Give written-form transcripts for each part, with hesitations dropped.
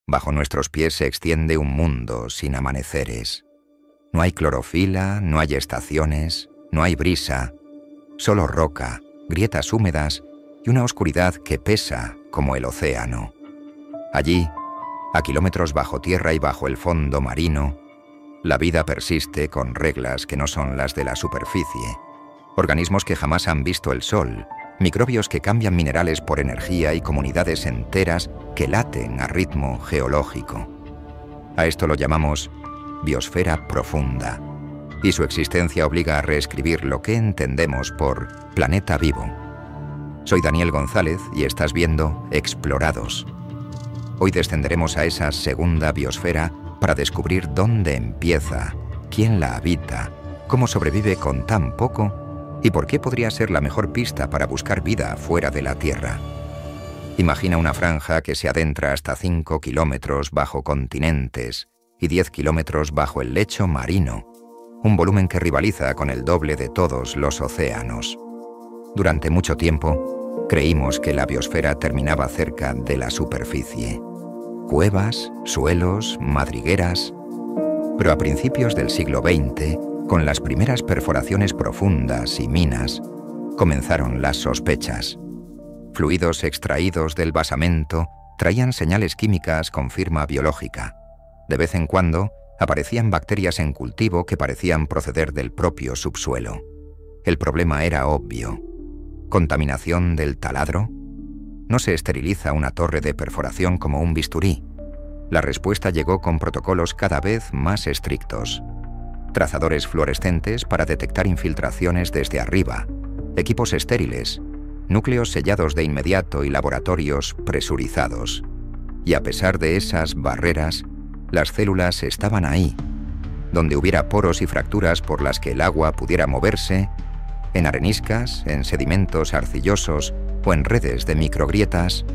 Bajo nuestros pies se extiende un mundo sin amaneceres. No hay clorofila, no hay estaciones, no hay brisa, solo roca, grietas húmedas y una oscuridad que pesa como el océano. Allí, a kilómetros bajo tierra y bajo el fondo marino, la vida persiste con reglas que no son las de la superficie. Organismos que jamás han visto el sol, microbios que cambian minerales por energía y comunidades enteras que laten a ritmo geológico. A esto lo llamamos biosfera profunda, y su existencia obliga a reescribir lo que entendemos por planeta vivo. Soy Daniel González y estás viendo Explorados. Hoy descenderemos a esa segunda biosfera para descubrir dónde empieza, quién la habita, cómo sobrevive con tan poco y por qué podría ser la mejor pista para buscar vida fuera de la Tierra. Imagina una franja que se adentra hasta 5 kilómetros bajo continentes y 10 kilómetros bajo el lecho marino, un volumen que rivaliza con el doble de todos los océanos. Durante mucho tiempo, creímos que la biosfera terminaba cerca de la superficie. Cuevas, suelos, madrigueras. Pero a principios del siglo XX, con las primeras perforaciones profundas y minas, comenzaron las sospechas. Fluidos extraídos del basamento traían señales químicas con firma biológica. De vez en cuando, aparecían bacterias en cultivo que parecían proceder del propio subsuelo. El problema era obvio. ¿Contaminación del taladro? No se esteriliza una torre de perforación como un bisturí. La respuesta llegó con protocolos cada vez más estrictos. Trazadores fluorescentes para detectar infiltraciones desde arriba, equipos estériles, núcleos sellados de inmediato y laboratorios presurizados. Y a pesar de esas barreras, las células estaban ahí, donde hubiera poros y fracturas por las que el agua pudiera moverse, en areniscas, en sedimentos arcillosos o en redes de microgrietas,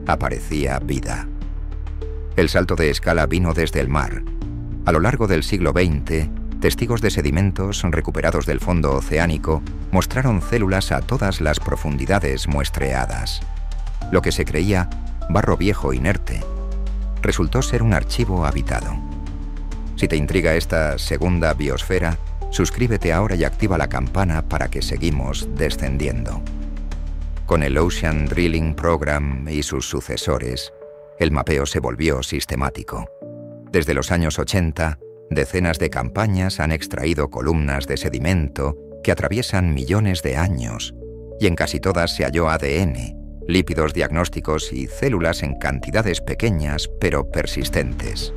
aparecía vida. El salto de escala vino desde el mar. A lo largo del siglo XX, testigos de sedimentos recuperados del fondo oceánico mostraron células a todas las profundidades muestreadas. Lo que se creía barro viejo inerte resultó ser un archivo habitado. Si te intriga esta segunda biosfera, suscríbete ahora y activa la campana para que seguimos descendiendo. Con el Ocean Drilling Program y sus sucesores, el mapeo se volvió sistemático. Desde los años 80, decenas de campañas han extraído columnas de sedimento que atraviesan millones de años, y en casi todas se halló ADN, lípidos diagnósticos y células en cantidades pequeñas pero persistentes.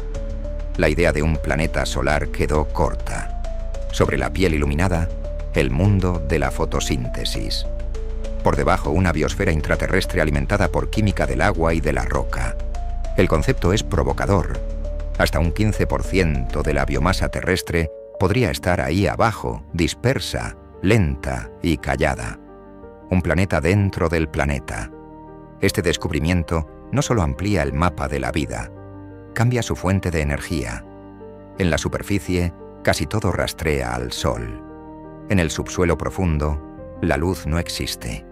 La idea de un planeta solar quedó corta. Sobre la piel iluminada, el mundo de la fotosíntesis. Por debajo, una biosfera intraterrestre alimentada por química del agua y de la roca. El concepto es provocador. Hasta un 15% de la biomasa terrestre podría estar ahí abajo, dispersa, lenta y callada. Un planeta dentro del planeta. Este descubrimiento no solo amplía el mapa de la vida, cambia su fuente de energía. En la superficie, casi todo rastrea al Sol. En el subsuelo profundo, la luz no existe.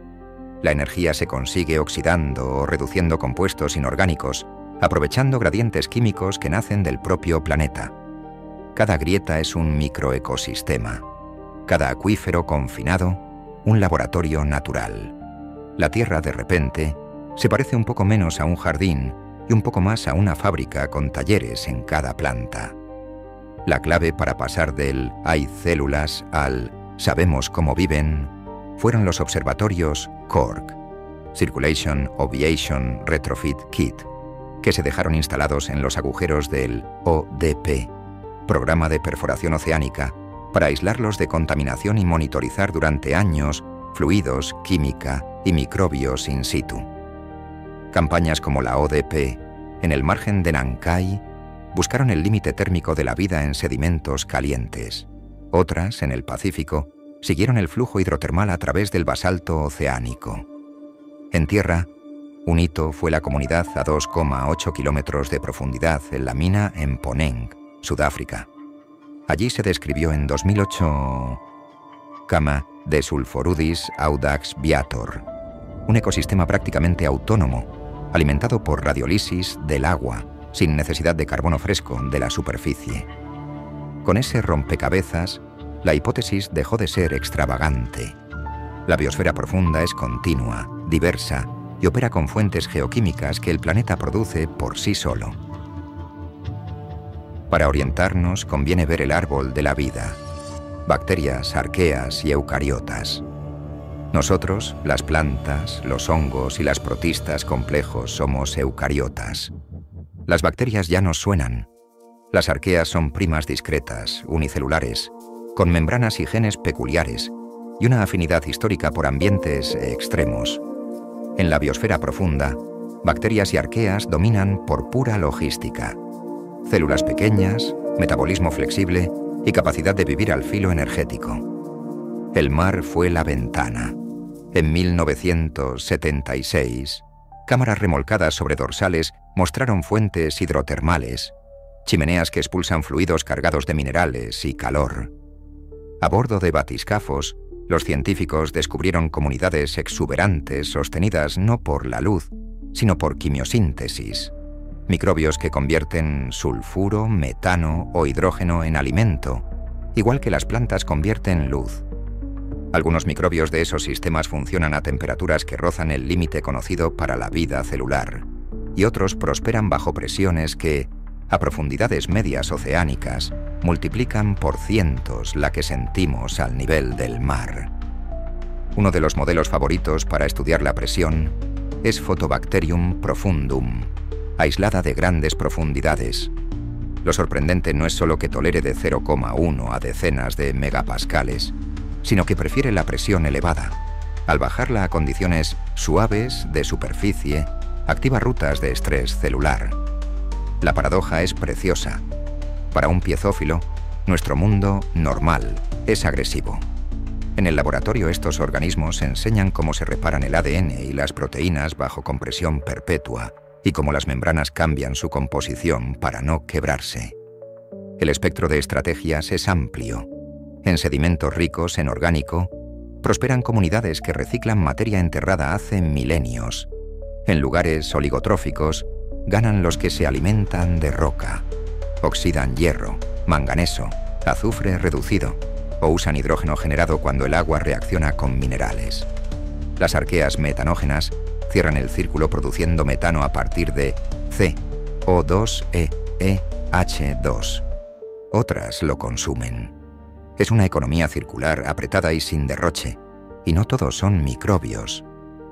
La energía se consigue oxidando o reduciendo compuestos inorgánicos, aprovechando gradientes químicos que nacen del propio planeta. Cada grieta es un microecosistema. Cada acuífero confinado, un laboratorio natural. La Tierra, de repente, se parece un poco menos a un jardín y un poco más a una fábrica con talleres en cada planta. La clave para pasar del «hay células» al «sabemos cómo viven» fueron los observatorios CORK, Circulation Obviation Retrofit Kit, que se dejaron instalados en los agujeros del ODP, Programa de Perforación Oceánica, para aislarlos de contaminación y monitorizar durante años fluidos, química y microbios in situ. Campañas como la ODP, en el margen de Nankai, buscaron el límite térmico de la vida en sedimentos calientes. Otras, en el Pacífico, siguieron el flujo hidrotermal a través del basalto oceánico. En tierra, un hito fue la comunidad a 2,8 kilómetros de profundidad en la mina en Mponeng, Sudáfrica. Allí se describió en 2008 Cama de Sulforudis audax viator, un ecosistema prácticamente autónomo, alimentado por radiolisis del agua, sin necesidad de carbono fresco de la superficie. Con ese rompecabezas, la hipótesis dejó de ser extravagante. La biosfera profunda es continua, diversa y opera con fuentes geoquímicas que el planeta produce por sí solo. Para orientarnos conviene ver el árbol de la vida: bacterias, arqueas y eucariotas. Nosotros, las plantas, los hongos y las protistas complejos, somos eucariotas. Las bacterias ya nos suenan. Las arqueas son primas discretas, unicelulares, con membranas y genes peculiares y una afinidad histórica por ambientes extremos. En la biosfera profunda, bacterias y arqueas dominan por pura logística. Células pequeñas, metabolismo flexible y capacidad de vivir al filo energético. El mar fue la ventana. En 1976, cámaras remolcadas sobre dorsales mostraron fuentes hidrotermales, chimeneas que expulsan fluidos cargados de minerales y calor. A bordo de batiscafos, los científicos descubrieron comunidades exuberantes sostenidas no por la luz, sino por quimiosíntesis. Microbios que convierten sulfuro, metano o hidrógeno en alimento, igual que las plantas convierten luz. Algunos microbios de esos sistemas funcionan a temperaturas que rozan el límite conocido para la vida celular, y otros prosperan bajo presiones que, a profundidades medias oceánicas, multiplican por cientos la que sentimos al nivel del mar. Uno de los modelos favoritos para estudiar la presión es Photobacterium profundum, aislada de grandes profundidades. Lo sorprendente no es solo que tolere de 0,1 a decenas de megapascales, sino que prefiere la presión elevada. Al bajarla a condiciones suaves de superficie, activa rutas de estrés celular. La paradoja es preciosa. Para un piezófilo, nuestro mundo normal es agresivo. En el laboratorio, estos organismos enseñan cómo se reparan el ADN y las proteínas bajo compresión perpetua y cómo las membranas cambian su composición para no quebrarse. El espectro de estrategias es amplio. En sedimentos ricos en orgánico, prosperan comunidades que reciclan materia enterrada hace milenios. En lugares oligotróficos, ganan los que se alimentan de roca. Oxidan hierro, manganeso, azufre reducido o usan hidrógeno generado cuando el agua reacciona con minerales. Las arqueas metanógenas cierran el círculo produciendo metano a partir de CO2e-H2. Otras lo consumen. Es una economía circular apretada y sin derroche, y no todos son microbios.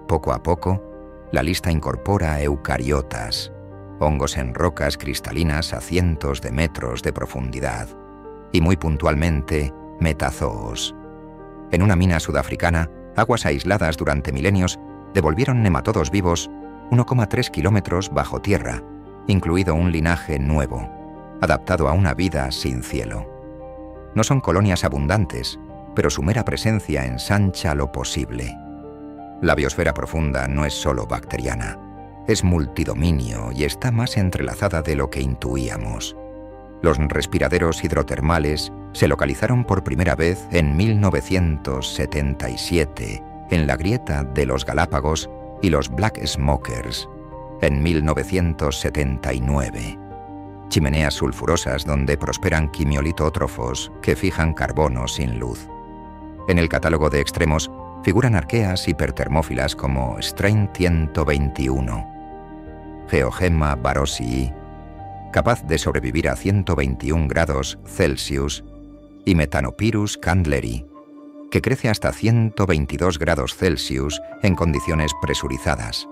Poco a poco, la lista incorpora eucariotas, hongos en rocas cristalinas a cientos de metros de profundidad, y muy puntualmente, metazoos. En una mina sudafricana, aguas aisladas durante milenios devolvieron nematodos vivos 1,3 kilómetros bajo tierra, incluido un linaje nuevo, adaptado a una vida sin cielo. No son colonias abundantes, pero su mera presencia ensancha lo posible. La biosfera profunda no es solo bacteriana, es multidominio y está más entrelazada de lo que intuíamos. Los respiraderos hidrotermales se localizaron por primera vez en 1977 en la grieta de los Galápagos y los Black Smokers en 1979. Chimeneas sulfurosas donde prosperan quimiolitótrofos que fijan carbono sin luz. En el catálogo de extremos figuran arqueas hipertermófilas como Strain 121, Geogemma barosii, capaz de sobrevivir a 121 grados Celsius, y Methanopyrus candleri, que crece hasta 122 grados Celsius en condiciones presurizadas.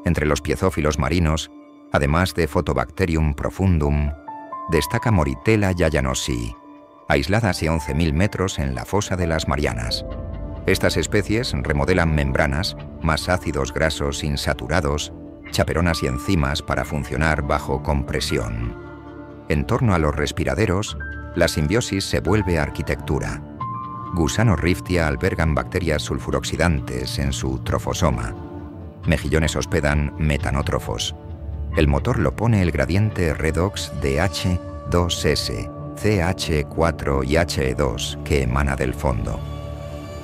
Entre los piezófilos marinos, además de Photobacterium profundum, destaca Moritella yayanosii, aislada hacia 11.000 metros en la fosa de las Marianas. Estas especies remodelan membranas, más ácidos grasos insaturados, chaperonas y enzimas para funcionar bajo compresión. En torno a los respiraderos, la simbiosis se vuelve arquitectura. Gusanos riftia albergan bacterias sulfuroxidantes en su trofosoma. Mejillones hospedan metanótrofos. El motor lo pone el gradiente redox de H2S, CH4 y He2 que emana del fondo.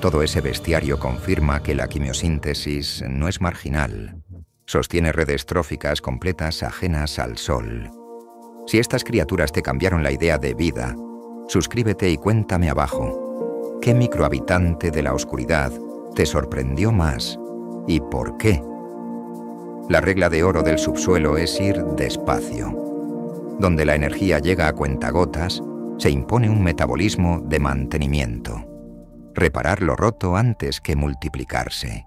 Todo ese bestiario confirma que la quimiosíntesis no es marginal. Sostiene redes tróficas completas ajenas al Sol. Si estas criaturas te cambiaron la idea de vida, suscríbete y cuéntame abajo. ¿Qué microhabitante de la oscuridad te sorprendió más y por qué? La regla de oro del subsuelo es ir despacio. Donde la energía llega a cuentagotas, se impone un metabolismo de mantenimiento. Reparar lo roto antes que multiplicarse.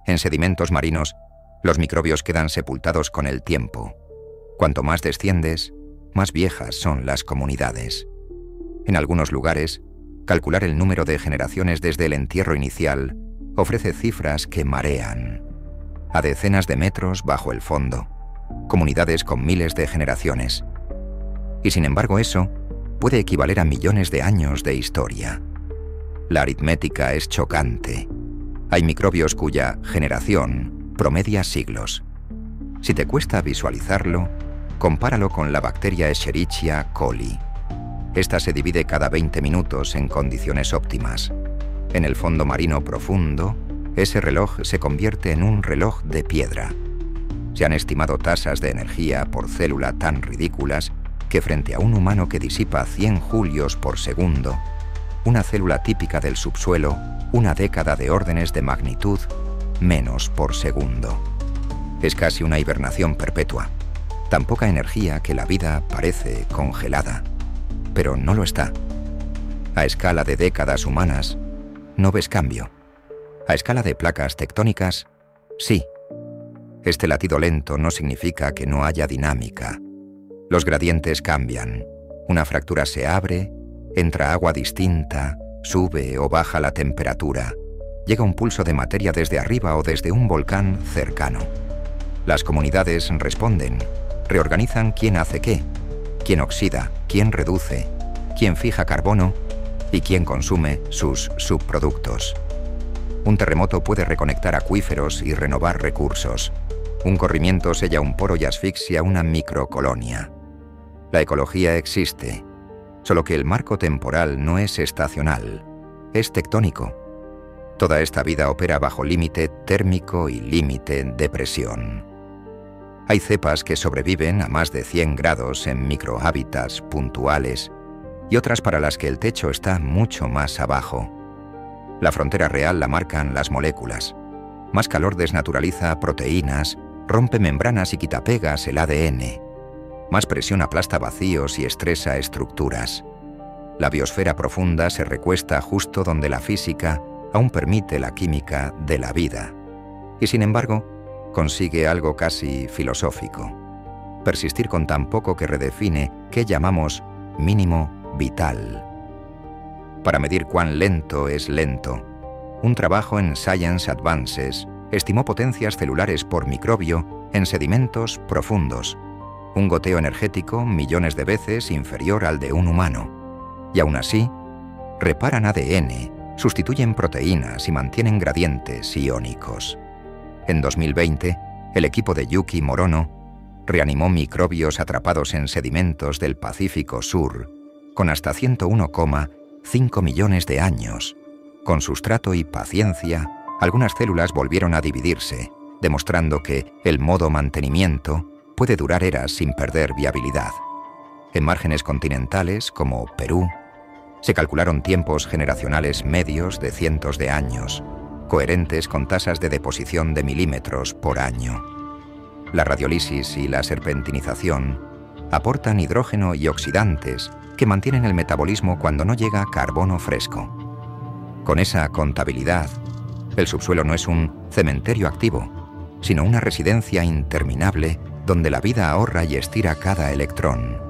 En sedimentos marinos, los microbios quedan sepultados con el tiempo. Cuanto más desciendes, más viejas son las comunidades. En algunos lugares, calcular el número de generaciones desde el entierro inicial ofrece cifras que marean. A decenas de metros bajo el fondo, comunidades con miles de generaciones. Y sin embargo eso puede equivaler a millones de años de historia. La aritmética es chocante. Hay microbios cuya generación promedia siglos. Si te cuesta visualizarlo, compáralo con la bacteria Escherichia coli. Esta se divide cada 20 minutos en condiciones óptimas. En el fondo marino profundo, ese reloj se convierte en un reloj de piedra. Se han estimado tasas de energía por célula tan ridículas que frente a un humano que disipa 100 julios por segundo, una célula típica del subsuelo, una década de órdenes de magnitud menos por segundo. Es casi una hibernación perpetua. Tan poca energía que la vida parece congelada. Pero no lo está. A escala de décadas humanas, no ves cambio. A escala de placas tectónicas, sí. Este latido lento no significa que no haya dinámica. Los gradientes cambian. Una fractura se abre, entra agua distinta, sube o baja la temperatura. Llega un pulso de materia desde arriba o desde un volcán cercano. Las comunidades responden, reorganizan quién hace qué, quién oxida, quién reduce, quién fija carbono y quién consume sus subproductos. Un terremoto puede reconectar acuíferos y renovar recursos. Un corrimiento sella un poro y asfixia una microcolonia. La ecología existe, solo que el marco temporal no es estacional, es tectónico. Toda esta vida opera bajo límite térmico y límite de presión. Hay cepas que sobreviven a más de 100 grados en microhábitats puntuales y otras para las que el techo está mucho más abajo. La frontera real la marcan las moléculas. Más calor desnaturaliza proteínas, rompe membranas y quita pegas el ADN. Más presión aplasta vacíos y estresa estructuras. La biosfera profunda se recuesta justo donde la física aún permite la química de la vida. Y sin embargo, consigue algo casi filosófico. Persistir con tan poco que redefine qué llamamos mínimo vital. Para medir cuán lento es lento, un trabajo en Science Advances estimó potencias celulares por microbio en sedimentos profundos, un goteo energético millones de veces inferior al de un humano. Y aún así, reparan ADN, sustituyen proteínas y mantienen gradientes iónicos. En 2020, el equipo de Yuki Morono reanimó microbios atrapados en sedimentos del Pacífico Sur con hasta 101,5 millones de años. Con sustrato y paciencia, algunas células volvieron a dividirse, demostrando que el modo mantenimiento puede durar eras sin perder viabilidad. En márgenes continentales, como Perú, se calcularon tiempos generacionales medios de cientos de años, coherentes con tasas de deposición de milímetros por año. La radiolisis y la serpentinización aportan hidrógeno y oxidantes que mantienen el metabolismo cuando no llega carbono fresco. Con esa contabilidad, el subsuelo no es un cementerio activo, sino una residencia interminable donde la vida ahorra y estira cada electrón.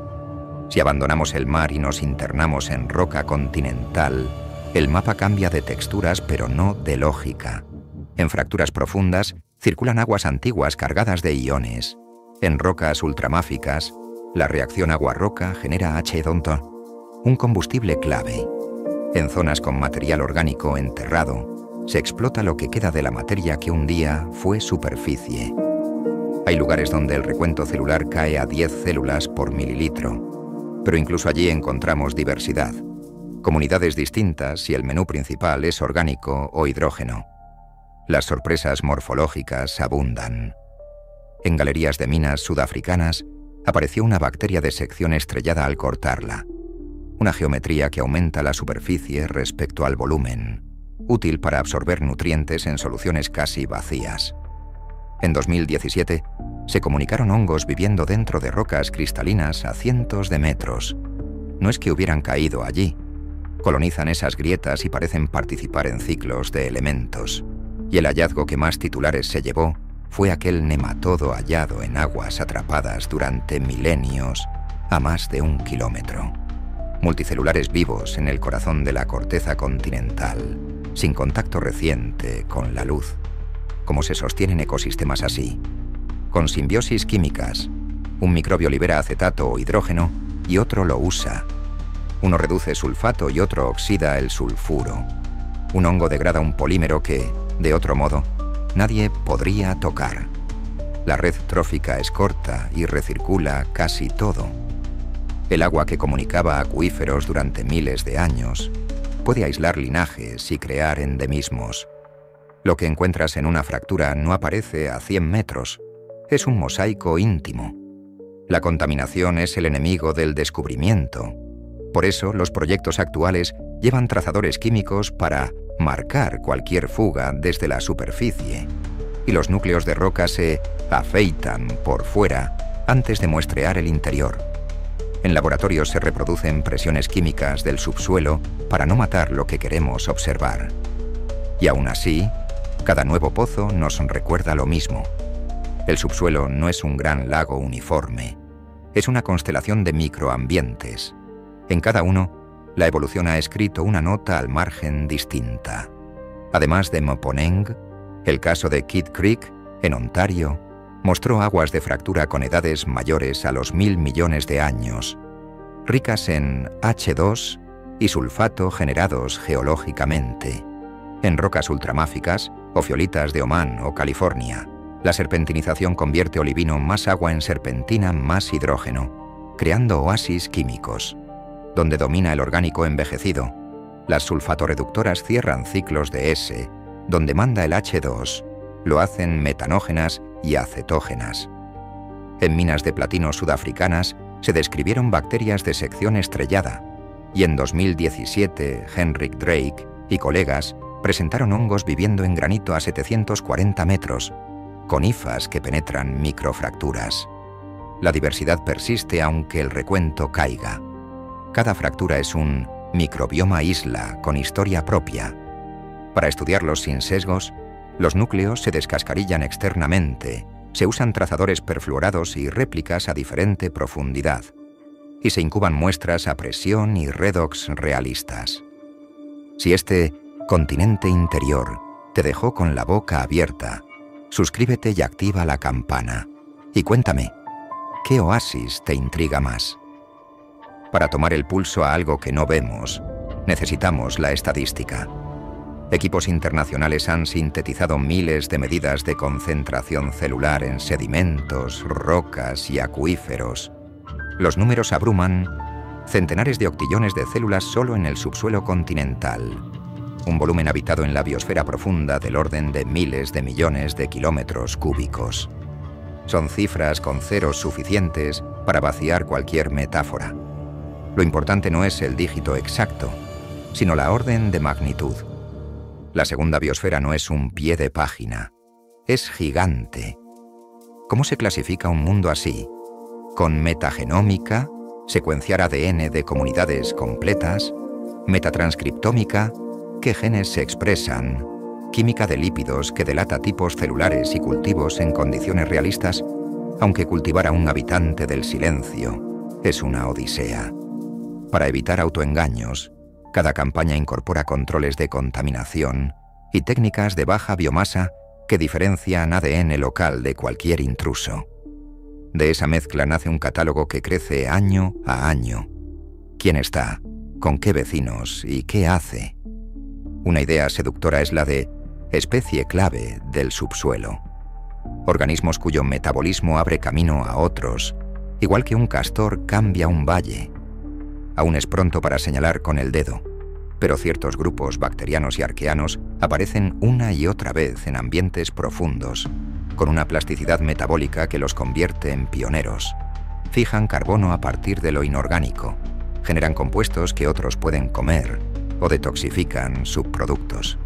Si abandonamos el mar y nos internamos en roca continental, el mapa cambia de texturas pero no de lógica. En fracturas profundas circulan aguas antiguas cargadas de iones. En rocas ultramáficas, la reacción agua-roca genera H2O, un combustible clave. En zonas con material orgánico enterrado, se explota lo que queda de la materia que un día fue superficie. Hay lugares donde el recuento celular cae a 10 células por mililitro, pero incluso allí encontramos diversidad. Comunidades distintas si el menú principal es orgánico o hidrógeno. Las sorpresas morfológicas abundan. En galerías de minas sudafricanas apareció una bacteria de sección estrellada al cortarla, una geometría que aumenta la superficie respecto al volumen, útil para absorber nutrientes en soluciones casi vacías. En 2017 se comunicaron hongos viviendo dentro de rocas cristalinas a cientos de metros. No es que hubieran caído allí. Colonizan esas grietas y parecen participar en ciclos de elementos. Y el hallazgo que más titulares se llevó fue aquel nematodo hallado en aguas atrapadas durante milenios a más de 1 kilómetro. Multicelulares vivos en el corazón de la corteza continental, sin contacto reciente con la luz. ¿Cómo se sostienen ecosistemas así? Con simbiosis químicas. Un microbio libera acetato o hidrógeno y otro lo usa. Uno reduce sulfato y otro oxida el sulfuro. Un hongo degrada un polímero que, de otro modo, nadie podría tocar. La red trófica es corta y recircula casi todo. El agua que comunicaba acuíferos durante miles de años puede aislar linajes y crear endemismos. Lo que encuentras en una fractura no aparece a 100 metros. Es un mosaico íntimo. La contaminación es el enemigo del descubrimiento. Por eso, los proyectos actuales llevan trazadores químicos para marcar cualquier fuga desde la superficie, y los núcleos de roca se afeitan por fuera antes de muestrear el interior. En laboratorios se reproducen presiones químicas del subsuelo para no matar lo que queremos observar. Y aún así, cada nuevo pozo nos recuerda lo mismo. El subsuelo no es un gran lago uniforme, es una constelación de microambientes. En cada uno, la evolución ha escrito una nota al margen distinta. Además de Mponeng, el caso de Kidd Creek, en Ontario, mostró aguas de fractura con edades mayores a los 1000 millones de años, ricas en H2 y sulfato generados geológicamente. En rocas ultramáficas, ofiolitas de Omán o California, la serpentinización convierte olivino más agua en serpentina más hidrógeno, creando oasis químicos. Donde domina el orgánico envejecido, las sulfatoreductoras cierran ciclos de S, donde manda el H2, lo hacen metanógenas y acetógenas. En minas de platino sudafricanas se describieron bacterias de sección estrellada, y en 2017 Henrik Drake y colegas presentaron hongos viviendo en granito a 740 metros, con hifas que penetran microfracturas. La diversidad persiste aunque el recuento caiga. Cada fractura es un microbioma isla con historia propia. Para estudiarlos sin sesgos, los núcleos se descascarillan externamente, se usan trazadores perfluorados y réplicas a diferente profundidad, y se incuban muestras a presión y redox realistas. Si este continente interior te dejó con la boca abierta, suscríbete y activa la campana. Y cuéntame, ¿qué oasis te intriga más? Para tomar el pulso a algo que no vemos, necesitamos la estadística. Equipos internacionales han sintetizado miles de medidas de concentración celular en sedimentos, rocas y acuíferos. Los números abruman: centenares de octillones de células solo en el subsuelo continental. Un volumen habitado en la biosfera profunda del orden de miles de millones de kilómetros cúbicos. Son cifras con ceros suficientes para vaciar cualquier metáfora. Lo importante no es el dígito exacto, sino la orden de magnitud. La segunda biosfera no es un pie de página, es gigante. ¿Cómo se clasifica un mundo así? ¿Con metagenómica, secuenciar ADN de comunidades completas? ¿Metatranscriptómica, qué genes se expresan? ¿Química de lípidos que delata tipos celulares y cultivos en condiciones realistas? Aunque cultivar a un habitante del silencio es una odisea. Para evitar autoengaños, cada campaña incorpora controles de contaminación y técnicas de baja biomasa que diferencian ADN local de cualquier intruso. De esa mezcla nace un catálogo que crece año a año. ¿Quién está? ¿Con qué vecinos? ¿Y qué hace? Una idea seductora es la de especie clave del subsuelo. Organismos cuyo metabolismo abre camino a otros, igual que un castor cambia un valle. Aún es pronto para señalar con el dedo, pero ciertos grupos bacterianos y arqueanos aparecen una y otra vez en ambientes profundos, con una plasticidad metabólica que los convierte en pioneros. Fijan carbono a partir de lo inorgánico, generan compuestos que otros pueden comer o detoxifican subproductos.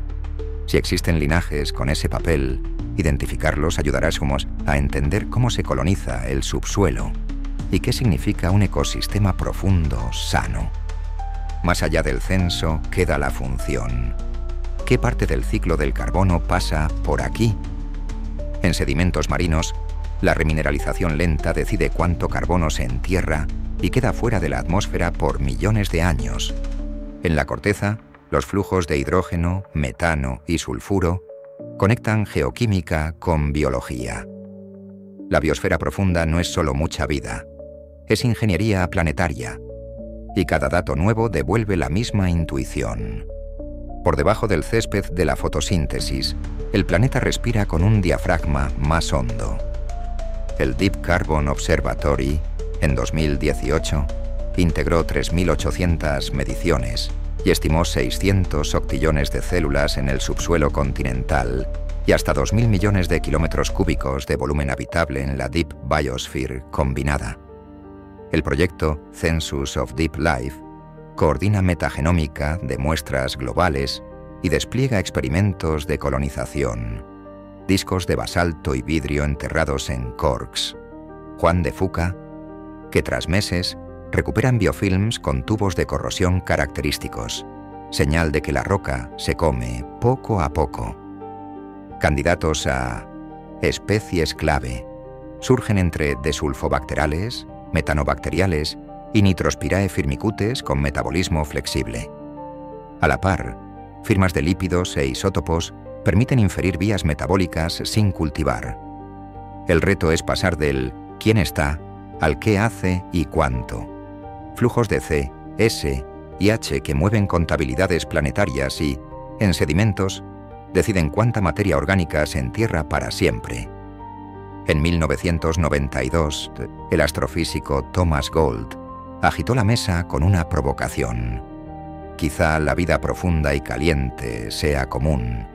Si existen linajes con ese papel, identificarlos ayudará a entender cómo se coloniza el subsuelo y qué significa un ecosistema profundo sano. Más allá del censo queda la función. ¿Qué parte del ciclo del carbono pasa por aquí? En sedimentos marinos, la remineralización lenta decide cuánto carbono se entierra y queda fuera de la atmósfera por millones de años. En la corteza, los flujos de hidrógeno, metano y sulfuro conectan geoquímica con biología. La biosfera profunda no es solo mucha vida, es ingeniería planetaria, y cada dato nuevo devuelve la misma intuición. Por debajo del césped de la fotosíntesis, el planeta respira con un diafragma más hondo. El Deep Carbon Observatory, en 2018, integró 3.800 mediciones y estimó 600 octillones de células en el subsuelo continental y hasta 2.000 millones de kilómetros cúbicos de volumen habitable en la Deep Biosphere combinada. El proyecto Census of Deep Life coordina metagenómica de muestras globales y despliega experimentos de colonización. Discos de basalto y vidrio enterrados en corks. Juan de Fuca, que tras meses recuperan biofilms con tubos de corrosión característicos, señal de que la roca se come poco a poco. Candidatos a especies clave surgen entre desulfobacterales, metanobacteriales y Nitrospirae firmicutes con metabolismo flexible. A la par, firmas de lípidos e isótopos permiten inferir vías metabólicas sin cultivar. El reto es pasar del quién está al qué hace y cuánto. Flujos de C, S y H que mueven contabilidades planetarias y, en sedimentos, deciden cuánta materia orgánica se entierra para siempre. En 1992, el astrofísico Thomas Gold agitó la mesa con una provocación. Quizá la vida profunda y caliente sea común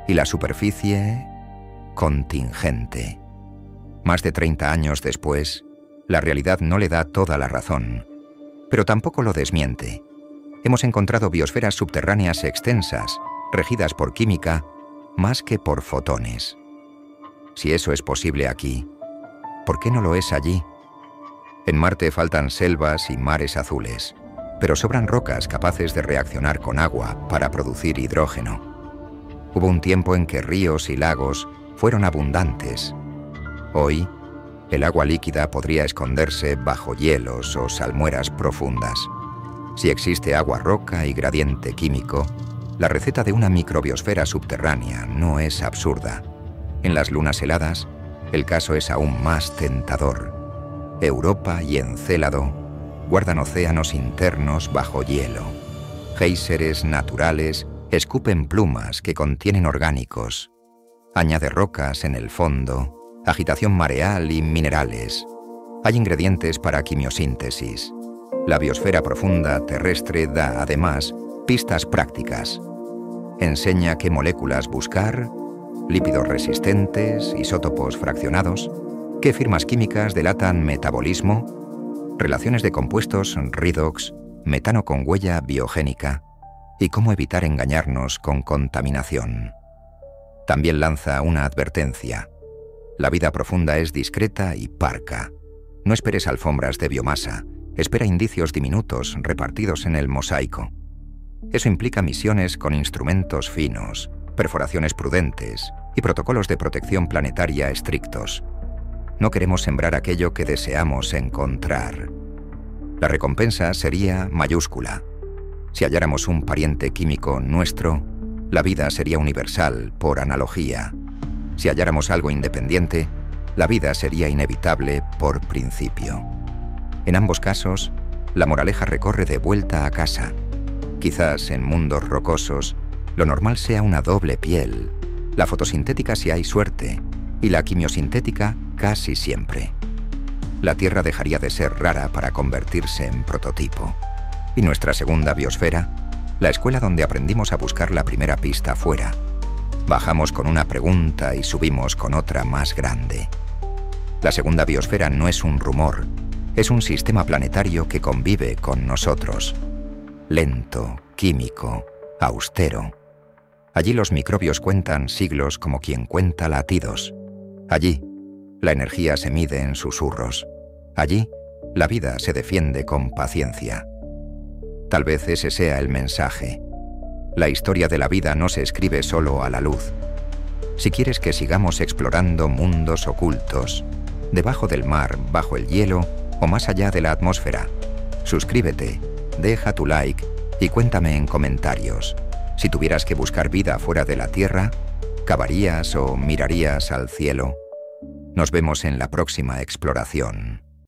y la superficie contingente. Más de 30 años después, la realidad no le da toda la razón, pero tampoco lo desmiente. Hemos encontrado biosferas subterráneas extensas, regidas por química, más que por fotones. Si eso es posible aquí, ¿por qué no lo es allí? En Marte faltan selvas y mares azules, pero sobran rocas capaces de reaccionar con agua para producir hidrógeno. Hubo un tiempo en que ríos y lagos fueron abundantes. Hoy, el agua líquida podría esconderse bajo hielos o salmueras profundas. Si existe agua roca y gradiente químico, la receta de una microbiosfera subterránea no es absurda. En las lunas heladas, el caso es aún más tentador. Europa y Encélado guardan océanos internos bajo hielo. Géiseres naturales escupen plumas que contienen orgánicos. Añade rocas en el fondo, agitación mareal y minerales. Hay ingredientes para quimiosíntesis. La biosfera profunda terrestre da, además, pistas prácticas. Enseña qué moléculas buscar, lípidos resistentes, isótopos fraccionados, qué firmas químicas delatan metabolismo, relaciones de compuestos redox, metano con huella biogénica y cómo evitar engañarnos con contaminación. También lanza una advertencia. La vida profunda es discreta y parca. No esperes alfombras de biomasa, espera indicios diminutos repartidos en el mosaico. Eso implica misiones con instrumentos finos, perforaciones prudentes y protocolos de protección planetaria estrictos. No queremos sembrar aquello que deseamos encontrar. La recompensa sería mayúscula. Si halláramos un pariente químico nuestro, la vida sería universal por analogía. Si halláramos algo independiente, la vida sería inevitable por principio. En ambos casos, la moraleja recorre de vuelta a casa. Quizás en mundos rocosos, lo normal sea una doble piel, la fotosintética si hay suerte, y la quimiosintética casi siempre. La Tierra dejaría de ser rara para convertirse en prototipo. Y nuestra segunda biosfera, la escuela donde aprendimos a buscar la primera pista fuera. Bajamos con una pregunta y subimos con otra más grande. La segunda biosfera no es un rumor, es un sistema planetario que convive con nosotros. Lento, químico, austero. Allí los microbios cuentan siglos como quien cuenta latidos. Allí, la energía se mide en susurros. Allí, la vida se defiende con paciencia. Tal vez ese sea el mensaje. La historia de la vida no se escribe solo a la luz. Si quieres que sigamos explorando mundos ocultos, debajo del mar, bajo el hielo o más allá de la atmósfera, suscríbete, deja tu like y cuéntame en comentarios. Si tuvieras que buscar vida fuera de la Tierra, ¿cavarías o mirarías al cielo? Nos vemos en la próxima exploración.